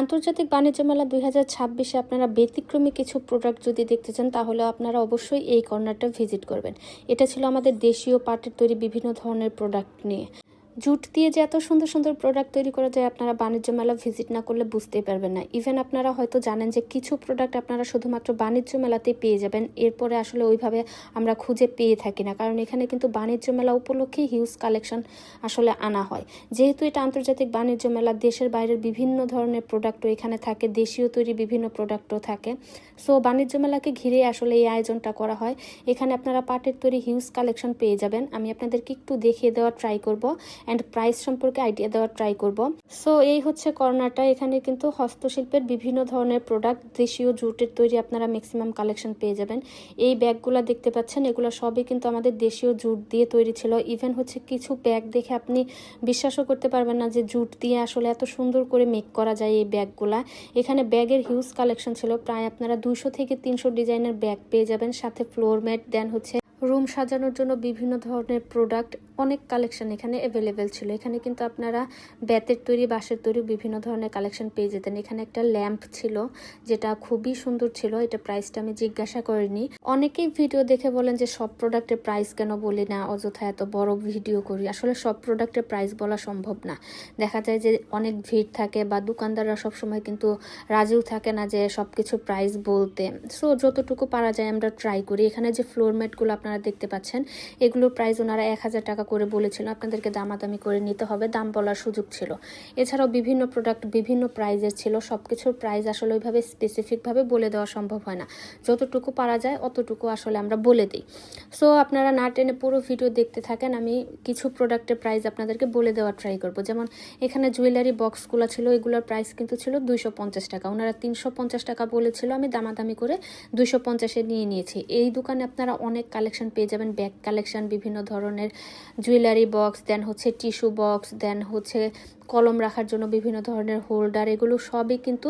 আন্তর্জাতিক বাণিজ্য মেলা 2026-এ আপনারা ব্যতিক্রমী কিছু প্রোডাক্ট যদি দেখতে চান তাহলে আপনারা অবশ্যই এই কর্নারটা ভিজিট করবেন। এটা ছিল আমাদের দেশীয় পাটের তৈরি বিভিন্ন ধরনের প্রোডাক্ট নিয়ে। জুট দিয়ে যে এত সুন্দর সুন্দর প্রোডাক্ট তৈরি করা যায় আপনারা বাণিজ্য মেলা ভিজিট না করলে বুঝতেই পারবেন না। ইভেন আপনারা হয়তো জানেন যে কিছু প্রোডাক্ট আপনারা শুধুমাত্র বাণিজ্য মেলাতেই পেয়ে যাবেন, এরপরে আসলে ওইভাবে আমরা খুঁজে পেয়ে থাকি না, কারণ এখানে কিন্তু বাণিজ্য মেলা উপলক্ষেই হিউজ কালেকশন আসলে আনা হয়। যেহেতু এটা আন্তর্জাতিক বাণিজ্য মেলা, দেশের বাইরের বিভিন্ন ধরনের প্রোডাক্টও এখানে থাকে, দেশীয় তৈরি বিভিন্ন প্রোডাক্টও থাকে। সো বাণিজ্য মেলাকে ঘিরে আসলে এই আয়োজনটা করা হয়। এখানে আপনারা পাটের তৈরি হিউজ কালেকশন পেয়ে যাবেন। আমি আপনাদেরকে একটু দেখিয়ে দেওয়ার ট্রাই করব অ্যান্ড প্রাইস সম্পর্কে আইডিয়া দেওয়ার ট্রাই করব। সো এই হচ্ছে কর্নারটা। এখানে কিন্তু হস্তশিল্পের বিভিন্ন ধরনের প্রোডাক্ট, দেশীয় জুটের তৈরি আপনারা ম্যাক্সিমাম কালেকশন পেয়ে যাবেন। এই ব্যাগগুলো দেখতে পাচ্ছেন, এগুলো সবই কিন্তু আমাদের দেশীয় জুট দিয়ে তৈরি ছিল। ইভেন হচ্ছে কিছু ব্যাগ দেখে আপনি বিশ্বাসও করতে পারবেন না যে জুট দিয়ে আসলে এত সুন্দর করে মেক করা যায় এই ব্যাগগুলা। এখানে ব্যাগের হিউজ কালেকশন ছিল, প্রায় আপনারা 200 থেকে 300 ডিজাইনের ব্যাগ পেয়ে যাবেন, সাথে ফ্লোর ম্যাট, দেন হচ্ছে রুম সাজানোর জন্য বিভিন্ন ধরনের প্রোডাক্ট, অনেক কালেকশন এখানে অ্যাভেলেবেল ছিল। এখানে কিন্তু আপনারা বেতের তৈরি, বাঁশের তৈরি বিভিন্ন ধরনের কালেকশন পেয়ে যেতেন। এখানে একটা ল্যাম্প ছিল যেটা খুবই সুন্দর ছিল, এটা প্রাইসটা আমি জিজ্ঞাসা করিনি। অনেকেই ভিডিও দেখে বলেন যে সব প্রোডাক্টের প্রাইস কেন বলি না, অযথা এত বড় ভিডিও করি। আসলে সব প্রোডাক্টের প্রাইস বলা সম্ভব না, দেখা যায় যে অনেক ভিড় থাকে বা দোকানদাররা সবসময় কিন্তু রাজিও থাকে না যে সব কিছু প্রাইস বলতে। সো যতটুকু পারা যায় আমরা ট্রাই করি। এখানে যে ফ্লোর ম্যাটগুলো আপনারা দেখতে পাচ্ছেন, এগুলোর প্রাইস ওনারা 1000 টাকা করে বলেছিল, আপনাদেরকে দামাদামি করে নিতে হবে, দাম বলার সুযোগ ছিল। এছাড়াও বিভিন্ন প্রোডাক্ট বিভিন্ন প্রাইজের ছিল, সব কিছুর প্রাইস আসলে ওইভাবে স্পেসিফিকভাবে বলে দেওয়া সম্ভব হয় না, যতটুকু পারা যায় অতটুকু আসলে আমরা বলে দিই। সো আপনারা না টেনে পুরো ভিডিও দেখতে থাকেন, আমি কিছু প্রোডাক্টের প্রাইস আপনাদেরকে বলে দেওয়ার ট্রাই করব। যেমন এখানে জুয়েলারি বক্সগুলো ছিল, এগুলোর প্রাইস কিন্তু ছিল 250 টাকা, ওনারা 350 টাকা বলেছিল, আমি দামাদামি করে 250-এ নিয়ে নিয়েছি। এই দোকানে আপনারা অনেক কালেকশন পেয়ে যাবেন, ব্যাগ কালেকশন, বিভিন্ন ধরনের জুয়েলারি বক্স, দেন হচ্ছে টিস্যু বক্স, দেন হচ্ছে কলম রাখার জন্য বিভিন্ন ধরনের হোল্ডার, এগুলো সবই কিন্তু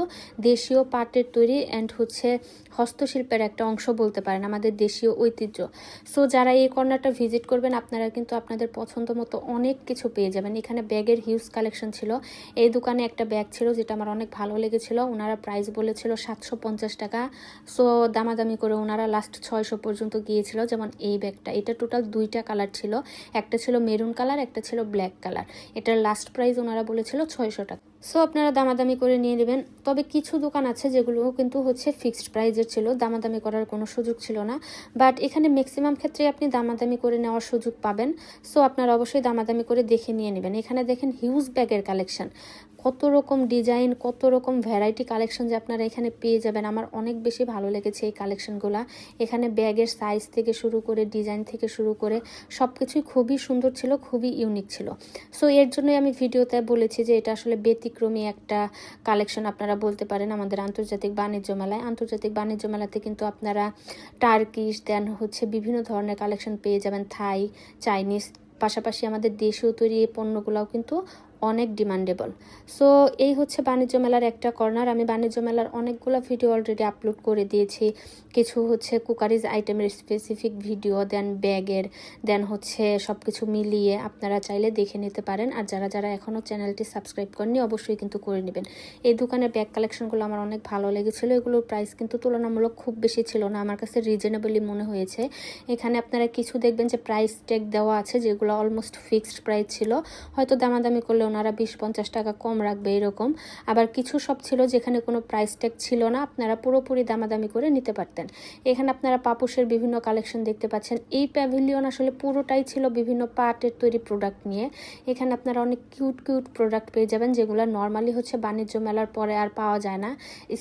দেশীয় পাটের তৈরি অ্যান্ড হচ্ছে হস্তশিল্পের একটা অংশ বলতে পারেন, আমাদের দেশীয় ঐতিহ্য। সো যারা এই কর্নারটা ভিজিট করবেন আপনারা কিন্তু আপনাদের পছন্দ মতো অনেক কিছু পেয়ে যাবেন। এখানে ব্যাগের হিউজ কালেকশন ছিল। এই দোকানে একটা ব্যাগ ছিল যেটা আমার অনেক ভালো লেগেছিল, ওনারা প্রাইস বলেছিল 750 টাকা। সো দামাদামি করে ওনারা লাস্ট 600 পর্যন্ত গিয়েছিল। যেমন এই ব্যাগটা, এটা টোটাল 2টা কালার ছিল, একটা ছিল মেরুন কালার, একটা ছিল ব্ল্যাক কালার। এটার লাস্ট প্রাইস ওনারা বলেছিল 600 টাকা। সো আপনারা দামাদামি করে নিয়ে নেবেন। তবে কিছু দোকান আছে যেগুলো কিন্তু হচ্ছে ফিক্সড প্রাইজের ছিল, দামাদামি করার কোনো সুযোগ ছিল না, বাট এখানে ম্যাক্সিমাম ক্ষেত্রে আপনি দামাদামি করে নেওয়ার সুযোগ পাবেন। সো আপনারা অবশ্যই দামাদামি করে দেখে নিয়ে নেবেন। এখানে দেখেন হিউজ ব্যাগের কালেকশন, কত রকম ডিজাইন, কত রকম ভ্যারাইটি কালেকশন যে আপনারা এখানে পেয়ে যাবেন। আমার অনেক বেশি ভালো লেগেছে এই কালেকশনগুলো। এখানে ব্যাগের সাইজ থেকে শুরু করে ডিজাইন থেকে শুরু করে সব কিছুই খুবই সুন্দর ছিল, খুবই ইউনিক ছিল। সো এর জন্যই আমি ভিডিওতে বলেছি যে এটা আসলে ব্যতিক্রমী একটা কালেকশন আপনারা বলতে পারেন আমাদের আন্তর্জাতিক বাণিজ্য মেলায়। আন্তর্জাতিক বাণিজ্য মেলাতে কিন্তু আপনারা টার্কিশ, দেন হচ্ছে বিভিন্ন ধরনের কালেকশন পেয়ে যাবেন, থাই, চাইনিজ, পাশাপাশি আমাদের দেশীয় তৈরি এই পণ্যগুলোও কিন্তু অনেক ডিমান্ডেবল। সো এই হচ্ছে বাণিজ্য মেলার একটা কর্নার। আমি বাণিজ্য মেলার অনেকগুলো ভিডিও অলরেডি আপলোড করে দিয়েছি, কিছু হচ্ছে কুকারিজ আইটেমের স্পেসিফিক ভিডিও, দেন ব্যাগের, দেন হচ্ছে সব কিছু মিলিয়ে আপনারা চাইলে দেখে নিতে পারেন। আর যারা যারা এখনও চ্যানেলটি সাবস্ক্রাইব করেননি অবশ্যই কিন্তু করে নেবেন। এই দোকানের ব্যাগ কালেকশনগুলো আমার অনেক ভালো লেগেছিলো। এগুলোর প্রাইস কিন্তু তুলনামূলক খুব বেশি ছিল না, আমার কাছে রিজনেবলি মনে হয়েছে। এখানে আপনারা কিছু দেখবেন যে প্রাইস ট্যাগ দেওয়া আছে, যেগুলো অলমোস্ট ফিক্সড প্রাইস ছিল, হয়তো দামাদামি করলে ওনারা 20-50 টাকা কম রাখবে এরকম। আবার কিছু সব ছিল যেখানে কোনো প্রাইস ট্যাগ ছিল না, আপনারা পুরোপুরি দামাদামি করে নিতে পারতেন। এখানে আপনারা পাপোশের বিভিন্ন কালেকশন দেখতে পাচ্ছেন। এই প্যাভিলিয়ন আসলে পুরোটাই ছিল বিভিন্ন পাটের তৈরি প্রোডাক্ট নিয়ে। এখানে আপনারা অনেক কিউট কিউট প্রোডাক্ট পেয়ে যাবেন, যেগুলো নর্মালি হচ্ছে বাণিজ্য মেলার পরে আর পাওয়া যায় না,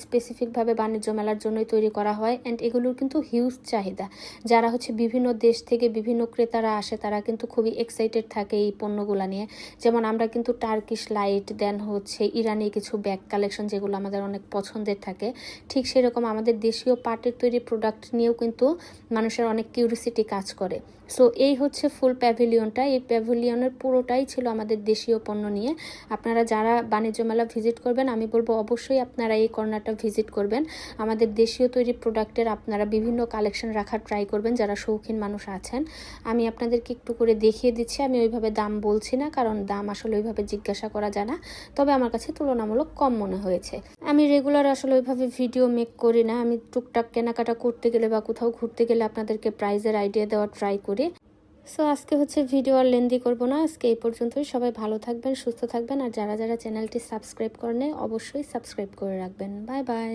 স্পেসিফিকভাবে বাণিজ্য মেলার জন্যই তৈরি করা হয়। অ্যান্ড এগুলোর কিন্তু হিউজ চাহিদা, যারা হচ্ছে বিভিন্ন দেশ থেকে বিভিন্ন ক্রেতারা আসে তারা কিন্তু খুবই এক্সাইটেড থাকে এই পণ্যগুলো নিয়ে। যেমন আমরা কিন্তু টার্কিশ লাইট, দেন হচ্ছে ইরানি কিছু ব্যাগ কালেকশন যেগুলো আমাদের অনেক পছন্দের থাকে, ঠিক সেরকম আমাদের দেশীয় পাটের তৈরি প্রোডাক্ট নিয়েও কিন্তু মানুষের অনেক কিউরিসিটি কাজ করে। সো এই হচ্ছে ফুল প্যাভিলিয়নটা। এই প্যাভিলিয়নের পুরোটাই ছিল আমাদের দেশীয় পণ্য নিয়ে। আপনারা যারা বাণিজ্য মেলা ভিজিট করবেন আমি বলবো অবশ্যই আপনারা এই কর্নারটা ভিজিট করবেন। আমাদের দেশীয় তৈরি প্রোডাক্টের আপনারা বিভিন্ন কালেকশন রাখার ট্রাই করবেন যারা শৌখিন মানুষ আছেন। আমি আপনাদেরকে একটু করে দেখিয়ে দিচ্ছি, আমি ওইভাবে দাম বলছি না, কারণ দাম আসলে ওইভাবে জিজ্ঞাসা করা যায় না, তবে আমার কাছে তুলনামূলক কম মনে হয়েছে। আমি রেগুলার আসলে ওইভাবে ভিডিও মেক করি না, আমি টুকটাক কেনাকাটা করতে গেলে বা কোথাও ঘুরতে গেলে আপনাদেরকে প্রাইজের আইডিয়া দেওয়ার ট্রাই করি। সো আজকে ভিডিও আর লেন্দি করবো না, আজকে এই পর্যন্তই। সবাই ভালো থাকবেন, সুস্থ থাকবেন, আর যারা যারা চ্যানেলটি সাবস্ক্রাইব করেন অবশ্যই সাবস্ক্রাইব করে রাখবেন। Bye bye.